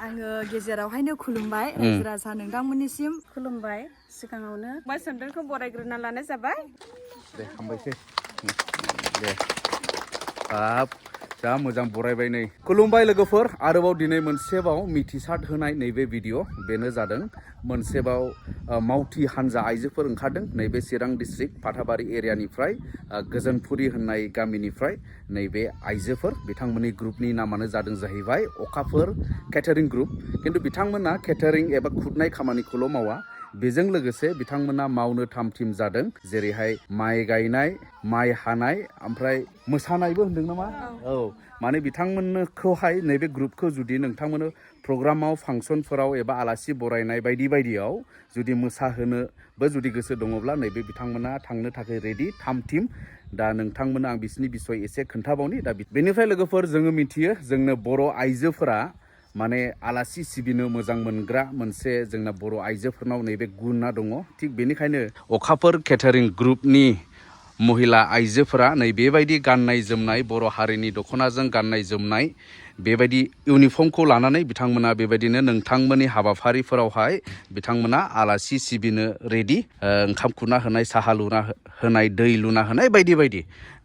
आङो गेजेरावहायनो खुलुमबाय रायजो राजा नोंथांमोननिसिम खुलुमबाय सिगाङावनो बाय सोमदोनखौ बरायग्रोना लानाय जाबाय दे हामबायसै दे हाब जा मोजां बरायबाय नै खुलुमबाय लोगोफोर आरोबाव दिनै मोनसेबाव मिथिसार होनाय नैबे भिडिअ बेनो जादों मोनसेबाव मावथि हानजा आइजोफोर ओंखारदों नैबे चिरां डिस्ट्रिक्ट फाथाबारि एरियानिफ्राय गोजोनफुरि होननाय गामिनिफ्राय नैबे आइजोफोर बिथांमोननि ग्रुपनि नामानो जादों जाहैबाय अखाफोर केटारिं ग्रुप किन्तु बिथांमोना केटारिं एबा खुरनाय खामानिखौल' मावा बेजों लोगोसे बिथांमोना मावनो थाम थिम जादों जेरैहाय माइ गायनाय माइ हानाय ओमफ्राय मोसानायबो होनदों नामा औ माने बिथांमोनखौहाय नैबे ग्रुपखौ जुदि नोंथांमोन प्रग्रामाव फांसनफोराव एबा आलासि बरायनाय बायदि बायदियाव जुदि मोसाहोनोबो जुदि गोसो दङब्ला नैबे बिथांमोना थांनो थाखाय रेडि थाम थिम दा नोंथांमोना आं बिसिनि बिसय एसे खोन्थाबावनि दा बेनिफ्राय लोगोफोर जोङो मिथियो जोंनो बर' आइजोफोरा माने आलासि सिबिनो मोजां मोनग्रा मोनसे जोंना बर' आइजोफोरनाव नैबे गुना दङ थिग बेनिखायनो अखाफोर केटारिं ग्रुपनि महिला आइजोफोरा नै बेबायदि गाननाय जोमनाय बर' हारिनि दख'नाजों गाननाय जोमनाय बेबायदि इउनिफर्मखौ लानानै बिथांमोना बेबायदिनो नोंथांमोननि हाबाफारिफोरावहाय बिथांमोना आलासि सिबिनो रेडि ओंखाम खुरना होनाय साहा लुना होनाय दै लुना होनाय बायदि बायदि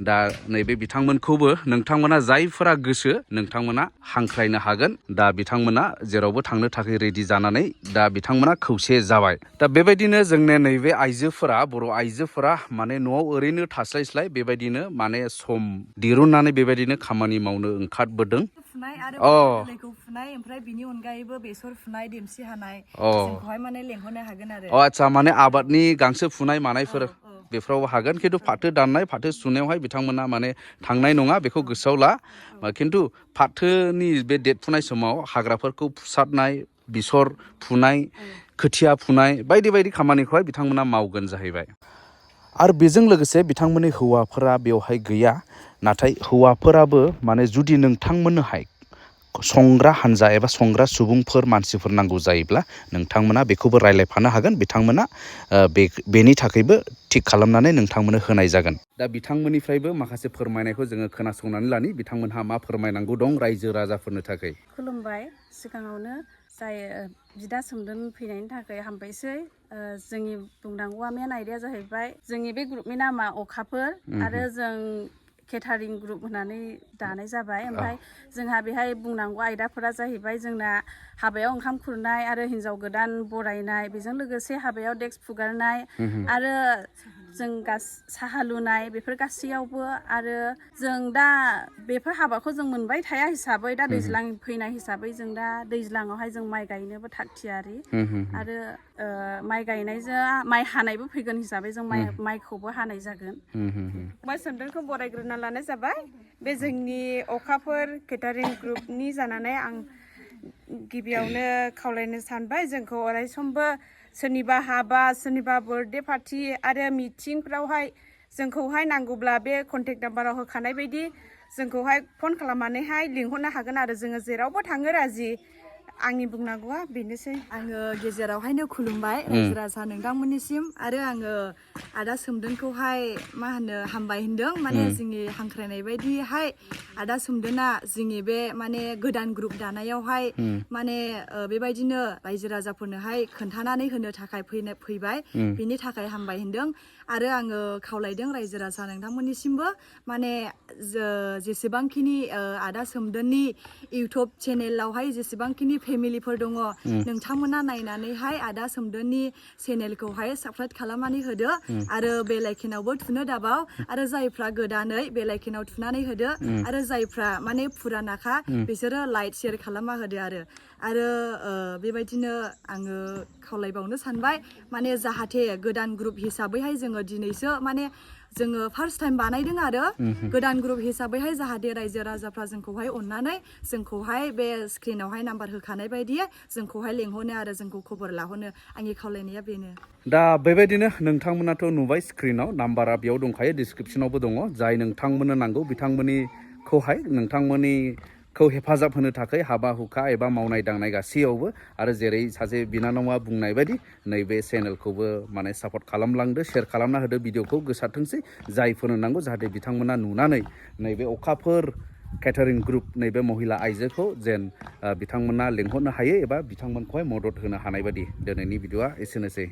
दा नैबे बिथांमोनखौबो नोंथांमोना जायफोरा गोसो नोंथांमोना हांख्रायनो हागोन दा बिथांमोना जेरावबो थांनो थाखाय रेडि जानानै दा बिथांमोना खौसे जाबाय दा बेबायदिनो जोंनि नैबे आइजोफोरा बर' आइजोफोरा माने न'आव ओरैनो थास्लायस्लाय बेबायदिनो माने सम दिरुननानै बेबायदिनो खामानि मावनो ओंखारबोदों फुनाय आरो गोरलैखौ फुनाय ओमफ्राय बिनि अनगायैबो बेसर फुनाय देमसि हानाय जोंखौहाय माने लेंहरनो हागोन आरो आदसा माने आबादनि गांसो फुनाय मानायफोर बेफोराव हागोन खिन्थु फाथो दाननाय फाथो सुनायावहाय बिथांमोना माने थांनाय नङा बेखौ गोसोआव ला खिन्थु फाथोनि बे देरफुनाय समाव हाग्राफोरखौ फुसारनाय बेसर फुनाय खोथिया फुनाय बायदि बायदि खामानिखौहाय बिथांमोना मावगोन जाहैबाय आरो बेजों लोगोसे बिथांमोननि हौवाफोरा बेवहाय गैया नाथाय हौवाफोराबो माने जुदि नोंथांमोननोहाय संग्रा हानजा एबा संग्रा सुबुंफोर मानसिफोर नांगौ जायोब्ला नोंथांमोना बेखौबो रायलायफानो हागोन बिथांमोना बेनि थाखायबो थिग खालामनानै नोंथांमोननो होनाय जागोन दा बिथांमोननिफ्रायबो माखासे फोरमायनायखौ जोङो खोनासंनानै लानि बिथांमोनहा मा फोरमायनांगौ दं रायजो राजाफोरनो थाखाय खुलुमबाय सिगाङावनो जाय बिदा सोमदोन फैनायनि थाखाय हामबायसै जोंनि बुंनांगौआ मेन आयदाया जाहैबाय जोंनि बे ग्रुपनि नामा अखाफोर आरो जों केटारिं ग्रुप होनानै दानाय जाबाय ओमफ्राय जोंहा बेहाय बुंनांगौ आयदाफोरा जाहैबाय जोंना हाबायाव ओंखाम खुरनाय आरो हिन्जाव गोदान बरायनाय बेजों लोगोसे हाबायाव डेक्स फुगारनाय आरो जों साहा लुनाय बेफोर गासैयावबो आरो जों दा बेफोर हाबाखौ जों मोनबाय थाया हिसाबै दा दैज्लां फैनाय हिसाबै जों दा दैज्लाङावहाय जों माइ गायनोबो थाग थियारि आरो माइ गायनायजों माइ हानायबो फैगोन हिसाबै जों माइखौबो हानाय जागोन बाय सोमदोनखौ बरायग्रोना लानाय जाबाय बे जोंनि अखाफोर केटारिं ग्रुपनि जानानै आं गिबियावनो खावलायनो सानबाय जोंखौ अरायसमबो सोरनिबा हाबा सोरनिबा बार्थडे पार्टि आरो मिटिंफ्रावहाय जोंखौहाय नांगौब्ला बे कन्टेक्ट नाम्बाराव होखानाय बायदि जोंखौहाय फन खालामनानैहाय लिंहरनो हागोन आरो जोङो जेरावबो थाङो राजि आंनि बुंनांगौआ बेनोसै आङो गेजेरावहायनो खुलुमबाय रायजो राजा नोंथांमोननिसिम आरो आङो आदा सोमदोनखौहाय मा होनो हामबाय होनदों माने जोंनि हांख्रायनाय बायदिहाय आदा सोमदोना जोंनि बे माने गोदान ग्रुप दानायावहाय माने बेबायदिनो रायजो राजाफोरनोहाय खोन्थानानै होनो थाखाय फैबाय बिनि थाखाय हामबाय होनदों आरो आङो खावलायदों रायजो राजा नोंथांमोननिसिमबो माने जेसेबांखिनि आदा सोमदोननि इउटुब चेनेलावहाय जेसेबांखिनि फेमिलिफोर दङ नोंथांमोना नायनानैहाय आदा सोमदोननि चेनेलखौहाय साबस्क्राइब खालामनानै होदो आरो बेल आइकनावबो थुनो दाबाव आरो जायफ्रा गोदानै बेल आइकनाव थुनानै होदो आरो जायफ्रा माने फुरानाखा बिसोरो लाइक शेयार खालामना होदो आरो बेबायदिनो आङो खावलायबावनो सानबाय माने जाहाथे गोदान ग्रुप हिसाबैहाय जोङो दिनैसो माने जोङो फार्स्ट टाइम बानायदों आरो गोदान ग्रुप हिसाबैहाय जाहाथे रायजो राजाफ्रा जोंखौहाय अननानै जोंखौहाय बे स्क्रिनावहाय नाम्बार होखानाय बायदि जोंखौहाय लेंहरनो आरो जोंखौ खबर लाहरनो आंनि खावलायनाया बेनो दा बेबायदिनो नोंथांमोनाथ' नुबाय स्क्रिनाव नाम्बारा बेयाव दंखायो डिसक्रिपसनावबो दङ जाय नोंथांमोननो नांगौ बिथांमोननिखौहाय नोंथांमोननिखौ हेफाजाब होनो थाखाय हाबा हुखा एबा मावनाय दांनाय गासैयावबो आरो जेरै सासे बिनानावा बुंनाय बायदि नैबे चेनेलखौबो माने सापर्ट खालामलांदो शेयार खालामना होदो भिडिअखौ गोसारथोंसै जायफोरनो नांगौ जाहाथे बिथांमोना नुनानै नैबे अखाफोर केटारिं ग्रुप नैबे महिला आइजोखौ जेन बिथांमोना लेंहरनो हायो एबा बिथांमोनखौहाय मदद होनो हानाय बायदि दिनैनि भिडिअआ एसेनोसै।